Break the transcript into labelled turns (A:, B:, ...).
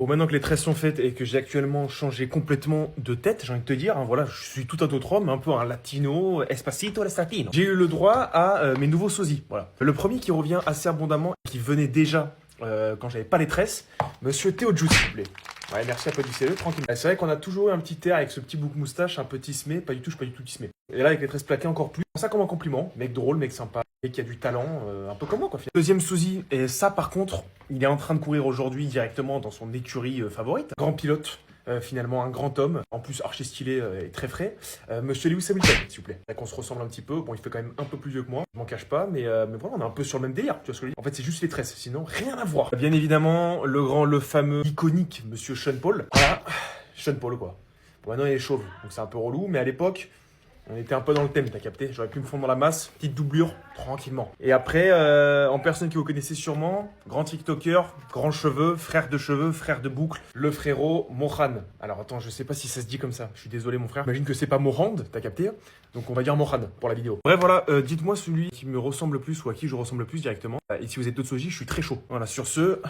A: Bon, maintenant que les tresses sont faites et que j'ai actuellement changé complètement de tête, j'ai envie de te dire, hein, voilà, je suis tout un autre homme, un peu un latino, espacito, latino. J'ai eu le droit à mes nouveaux sosies, voilà. Le premier qui revient assez abondamment, qui venait déjà quand j'avais pas les tresses, Monsieur Théo Juice, s'il vous plaît. Ouais, merci, applaudissez-le, tranquille. C'est vrai qu'on a toujours eu un petit air avec ce petit bouc moustache, un peu tismé, pas du tout, je suis pas du tout tismé. Et là, avec les tresses plaquées, encore plus. Ça comme un compliment, mec drôle, mec sympa, mec qui a du talent, un peu comme moi, quoi. Deuxième sosie, et ça, par contre, il est en train de courir aujourd'hui directement dans son écurie favorite. Grand pilote, finalement, un grand homme, en plus archi stylé et très frais. Monsieur Lewis Hamilton, s'il vous plaît. Là qu'on se ressemble un petit peu, bon, il fait quand même un peu plus vieux que moi, je m'en cache pas, mais voilà, on est un peu sur le même délire, tu vois ce que je veux dire. En fait, c'est juste les tresses, sinon rien à voir. Bien évidemment, le grand, le fameux, iconique Monsieur Sean Paul. Voilà, Sean Paul, quoi. Bon, maintenant, il est chauve, donc c'est un peu relou, mais à l'époque, on était un peu dans le thème, t'as capté? J'aurais pu me fondre dans la masse, petite doublure, tranquillement. Et après, en personne que vous connaissez sûrement, grand TikToker, grands cheveux, frère de boucle, le frérot Mohan. Alors attends, je sais pas si ça se dit comme ça, je suis désolé mon frère. J'imagine que c'est pas Mohand, t'as capté? Donc on va dire Mohan pour la vidéo. Bref voilà, dites-moi celui qui me ressemble le plus ou à qui je ressemble le plus directement. Et si vous êtes d'autres soji, je suis très chaud. Voilà, sur ce...